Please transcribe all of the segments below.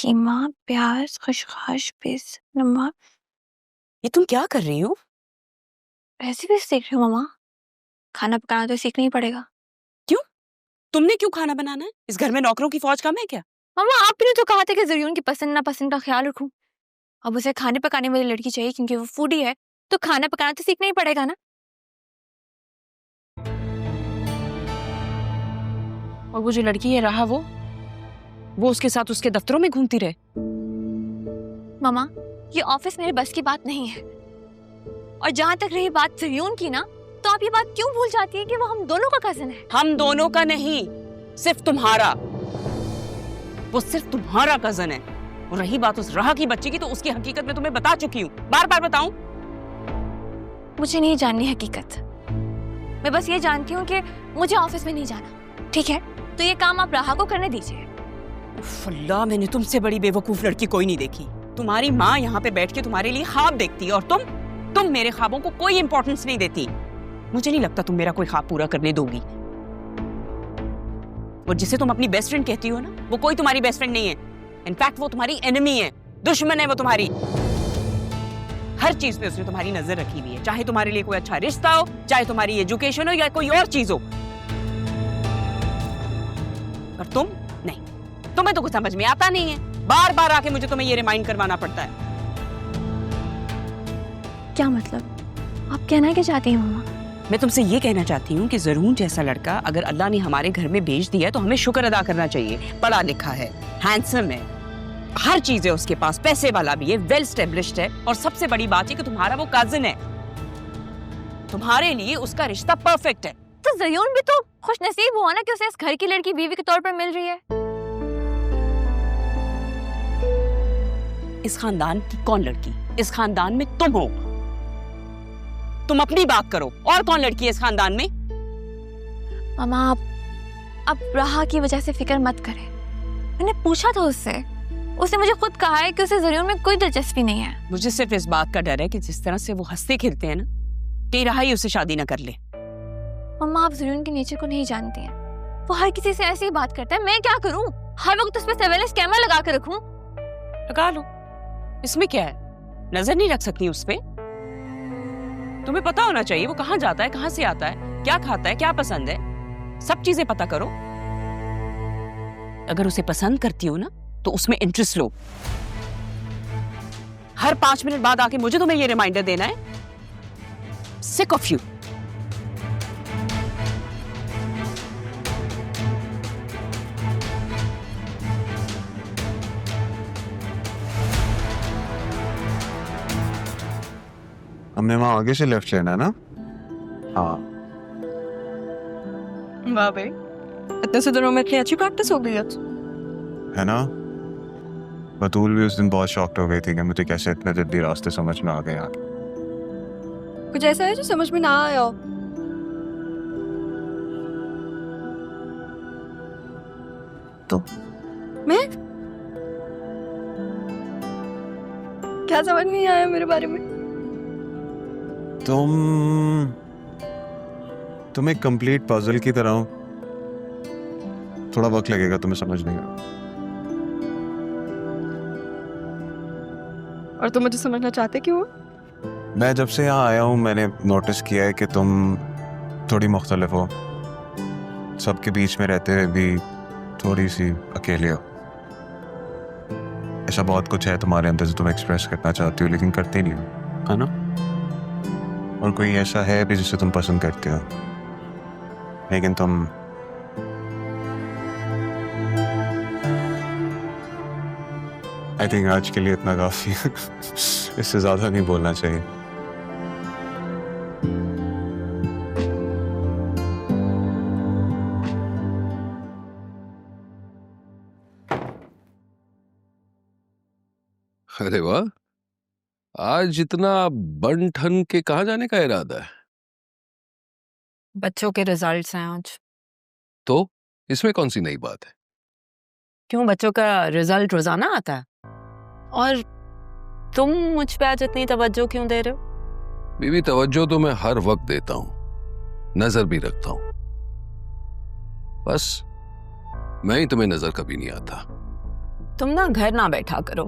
कीमा, प्याज, खसखस, बेसन, नमक। ये तुम क्या कर रही हो? रेसिपी सीख रही हूँ मम्मा। खाना पकाना तो सीखना ही पड़ेगा। क्यों? तुमने क्यों खाना बनाना है? इस घर में नौकरों की फौज कम है क्या? मम्मा आपने तो कहा था कि ज़रूर उनकी पसंद नापसंद का ख्याल रखूं। अब उसे खाने पकाने वाली लड़की चाहिए क्योंकि वो फूडी है, तो खाना पकाना तो सीखना ही पड़ेगा ना। और वो जो लड़की है रहा वो उसके साथ उसके दफ्तरों में घूमती रहे। मम्मा ये ऑफिस मेरे बस की बात नहीं है। और जहां तक रही बात ज़रूर की ना, तो आप ये बात क्यों भूल जाती है कि वो हम दोनों का कजन है। हम दोनों का नहीं, सिर्फ तुम्हारा। वो सिर्फ तुम्हारा कजन है। और रही बात उस राह की बच्ची की, तो उसकी हकीकत मैं तुम्हें बता चुकी हूँ। बार बार बताऊं? मुझे नहीं जाननी हकीकत। मैं बस ये जानती हूँ कि मुझे ऑफिस में नहीं जाना, ठीक है? तो ये काम आप राहा को करने दीजिए। अल्लाह, मैंने तुमसे बड़ी बेवकूफ लड़की कोई नहीं देखी। तुम्हारी माँ यहाँ पे बैठ के तुम्हारे लिए ख्वाब देखती है और तुम मेरे ख्वाबों को कोई इंपॉर्टेंस नहीं देती। मुझे नहीं लगता तुम मेरा कोई ख्वाब पूरा करने दोगी। और जिसे तुम अपनी बेस्ट फ्रेंड कहती हो ना, वो कोई तुम्हारी बेस्ट फ्रेंड नहीं है। इनफैक्ट वो तुम्हारी एनिमी है, दुश्मन है वो तुम्हारी। हर चीज पे उसने तुम्हारी नजर रखी हुई है, चाहे तुम्हारे लिए कोई अच्छा रिश्ता हो, चाहे तुम्हारी एजुकेशन हो या कोई और चीज हो। और तुम नहीं, तुम्हें तो कुछ समझ में आता नहीं है। बार बार आके मुझे तुम्हें ये रिमाइंड करवाना पड़ता है। क्या मतलब? आप कहना क्या चाहती हैं मम्मा? मैं तुमसे ये कहना चाहती हूँ कि ज़रून जैसा लड़का अगर अल्लाह ने हमारे घर में भेज दिया है तो हमें शुक्र अदा करना चाहिए। पढ़ा लिखा है, हैंडसम है, हर चीज है उसके पास, पैसे वाला भी है, वेल स्टेब्लिश्ड है। और सबसे बड़ी बात है कि तुम्हारा वो कजिन है। तुम्हारे लिए उसका रिश्ता परफेक्ट है। तो ज़यून भी तो खुश नसीब हुआ ना कि उसे इस घर की लड़की बीवी के तौर पर मिल रही है। इस खानदान की कौन लड़की? इस खानदान में तुम हो। तुम अपनी बात करो, और कौन लड़की है इस खानदान में? मामा आप राहा की वजह से फिक्र मत करें। मैंने पूछा था उसने मुझे खुद कहा है कि उसे ज़रूर में कोई दिलचस्पी नहीं है। मुझे सिर्फ इस बात का डर है कि जिस तरह से वो हंसते खेलते हैं ना, कि राहा ही उससे शादी ना कर ले। मम्मा आप ज़रूर के नेचर को नहीं जानती हैं। वो हर किसी से ऐसे ही बात करता है। मैं क्या करूं? हर वक्त उस पर सर्वेलेंस कैमरा लगा कर रखूं? लगा लो, इसमें क्या है? नजर नहीं रख सकती उस पे? तुम्हें पता होना चाहिए वो कहाँ जाता है, कहाँ से आता है, क्या खाता है, क्या पसंद है। सब चीजें पता करो। अगर उसे पसंद करती हो ना, तो उसमें इंटरेस्ट लो। हर 5 मिनट बाद आके मुझे तुम्हें ये रिमाइंडर देना है। Sick of you. हमने वहाँ आगे से लेफ्ट लेना है ना? हाँ। वाह भाई, इतने से दिनों में इतनी अच्छी प्रैक्टिस हो गई है ना? बतूल भी उस दिन बहुत शॉक्ड हो गई थी कि मुझे कैसे इतने जल्दी रास्ते समझ में आ गए यार। कुछ ऐसा है जो समझ में ना आया हो? तो मैं क्या समझ नहीं आया मेरे बारे में? तुम एक कंप्लीट पजल की तरह हो। थोड़ा वक्त लगेगा तुम्हें समझने का। और तुम मुझे समझना चाहते क्यों हो? मैं जब से यहाँ आया हूँ मैंने नोटिस किया है कि तुम थोड़ी मुख्तलिफ हो। सबके बीच में रहते हुए भी थोड़ी सी अकेले हो। ऐसा बहुत कुछ है तुम्हारे अंदर जो तुम एक्सप्रेस करना चाहती हो लेकिन करते नहीं हो, है ना? और कोई ऐसा है भी जिसे तुम पसंद करते हो लेकिन तुम आई थिंक आज के लिए इतना काफी है। इससे ज्यादा नहीं बोलना चाहिए। अरे वाह, आज इतना बन ठन के कहाँ जाने का इरादा है? बच्चों के रिजल्ट्स हैं आज। तो इसमें कौन सी नई बात है? क्यों, बच्चों का रिजल्ट रोजाना आता है? और तुम मुझ पे आज इतनी तवज्जो क्यों दे रहे हो? बीवी, तवज्जो तो मैं हर वक्त देता हूँ, नजर भी रखता हूँ। बस मैं ही तुम्हें नजर कभी नहीं आता। तुम ना घर ना बैठा करो।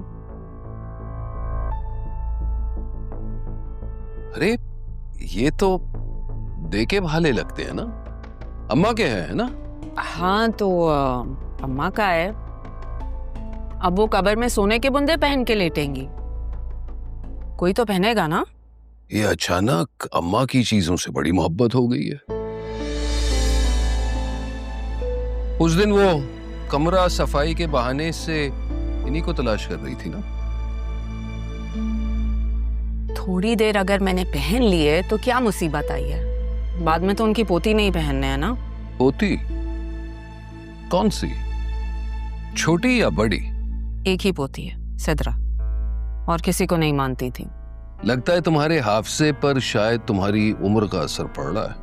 अरे ये तो देखे भाले लगते हैं ना, अम्मा के हैं, है ना? हाँ तो अम्मा का है। अब वो कब्र में सोने के बुंदे पहन के लेटेंगी, कोई तो पहनेगा ना। ये अचानक अम्मा की चीजों से बड़ी मोहब्बत हो गई है। उस दिन वो कमरा सफाई के बहाने से इन्हीं को तलाश कर रही थी ना। थोड़ी देर अगर मैंने पहन लिए तो क्या मुसीबत आई है, बाद में तो उनकी पोती नहीं पहनने है ना। पोती? कौन सी, छोटी या बड़ी? एक ही पोती है, सिद्रा, और किसी को नहीं मानती थी। लगता है तुम्हारे हाफजे पर शायद तुम्हारी उम्र का असर पड़ रहा है।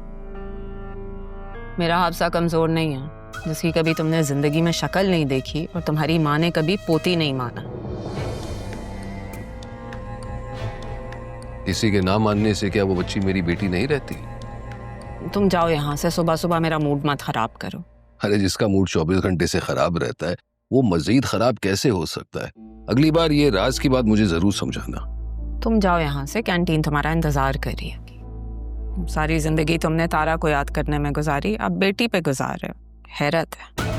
मेरा हाफजा कमजोर नहीं है, जिसकी कभी तुमने जिंदगी में शक्ल नहीं देखी और तुम्हारी माँ ने कभी पोती नहीं माना। किसी के ना मानने से क्या वो बच्ची मेरी बेटी नहीं रहती? तुम जाओ यहाँ से, सुबह सुबह मेरा मूड मत खराब करो। अरे जिसका मूड 24 घंटे से खराब रहता है वो मजीद खराब कैसे हो सकता है? अगली बार ये राज की बात मुझे जरूर समझाना। तुम जाओ यहाँ से, कैंटीन तुम्हारा इंतजार कर रही है। सारी जिंदगी तुमने तारा को याद करने में गुजारी, अब बेटी पे गुजार रहे हो, हैरत है।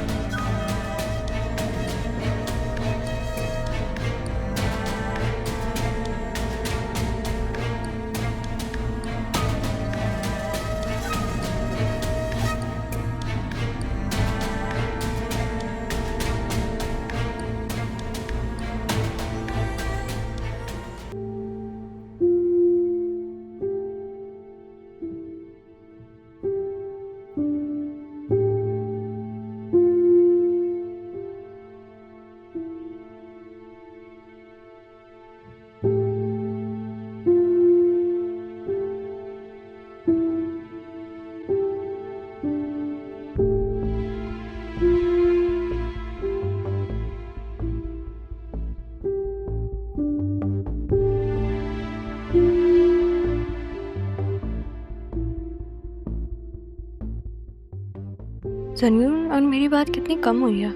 जन्नून और मेरी बात कितनी कम हुई है,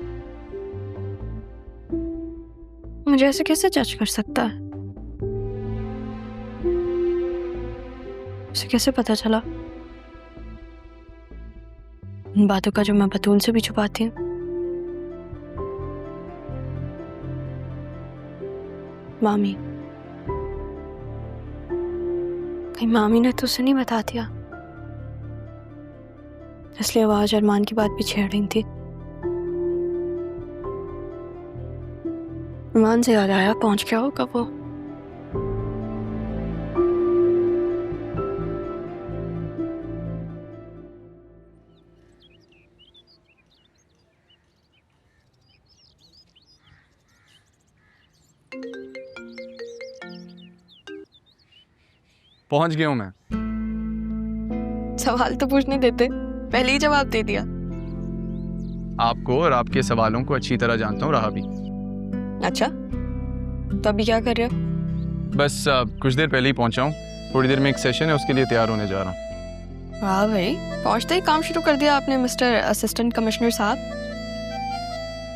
मुझे ऐसे कैसे जज कर सकता है? उसे कैसे पता चला उन बातों का जो मैं बतूल से भी छुपाती हूँ? मामी, कहीं मामी ने तो उसे नहीं बता दिया, इसलिए वो आज अरमान की बात भी छेड़ रही थी। अरमान से याद आया, पहुंच गया होगा वो। पहुंच गया हूं मैं। सवाल तो पूछने देते, पहले ही जवाब दे दिया। आपको और आपके सवालों को अच्छी तरह जानता हूँ राहा भी। अच्छा, तो अभी क्या कर रहे हो? बस कुछ देर पहले ही पहुंचा हूँ, थोड़ी देर में एक सेशन है, उसके लिए तैयार होने जा रहा हूँ। वाह भाई, पहुंचते ही काम शुरू कर दिया आपने मिस्टर असिस्टेंट कमिश्नर साहब।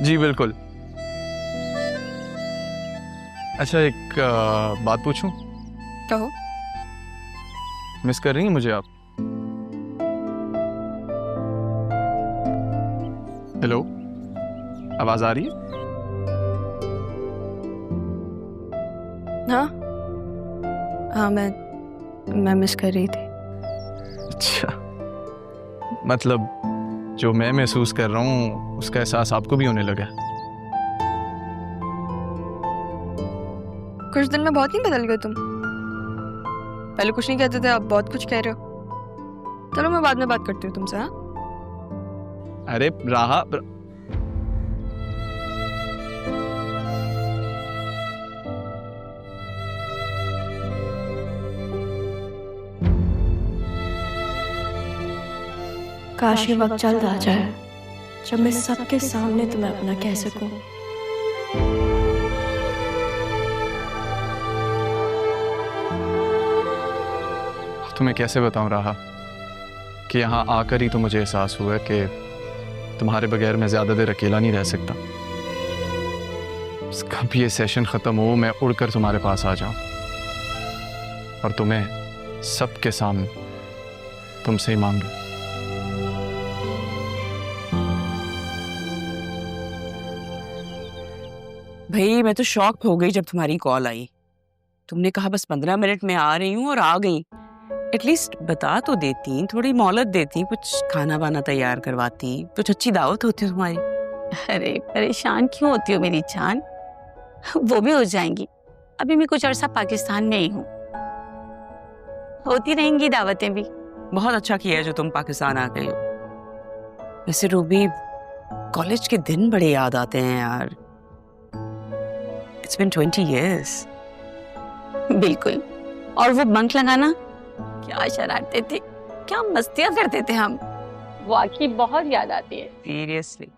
जी बिल्कुल। अच्छा एक बात पूछूं? कहो। मिस कर रही हैं मुझे आप? हेलो, आवाज आ रही है? हाँ हाँ, मैं मिस कर रही थी। अच्छा, मतलब जो मैं महसूस कर रहा हूँ उसका एहसास आपको भी होने लगा? कुछ दिन में बहुत नहीं बदल गए तुम। पहले कुछ नहीं कहते थे, अब बहुत कुछ कह रहे हो। चलो मैं बाद में बात करती हूँ तुमसे। हाँ, अरे राहा, काश ये वक्त जल्द आ जाए जब मैं सबके सामने तुम्हें अपना कह सकूं। तुम्हें कैसे बताऊं राहा कि यहाँ आकर ही तो मुझे एहसास हुआ कि तुम्हारे बगैर मैं ज्यादा देर अकेला नहीं रह सकता। कब ये सेशन खत्म हो मैं उड़कर तुम्हारे पास आ जाऊं और तुम्हें सबके सामने तुमसे ही मांग लूं। भाई मैं तो शॉक हो गई जब तुम्हारी कॉल आई। तुमने कहा बस 15 मिनट में आ रही हूँ और आ गई। एटलीस्ट बता तो देती, थोड़ी मोहलत देती, कुछ खाना वाना तैयार करवाती, कुछ अच्छी दावत होती तुम्हारी। अरे परेशान क्यों होती हो मेरी जान, वो भी हो जाएंगी। अभी मैं कुछ अर्सा पाकिस्तान में ही हूँ, होती रहेंगी दावतें भी। बहुत अच्छा किया है जो तुम पाकिस्तान आ गई हो। वैसे रूबी, कॉलेज के दिन बड़े याद आते हैं यार। It's been 20 years. बिल्कुल। और वो बंक लगाना, क्या शरारतें थी, क्या मस्तियां करते थे हम, वाकई बहुत याद आती है। Seriously.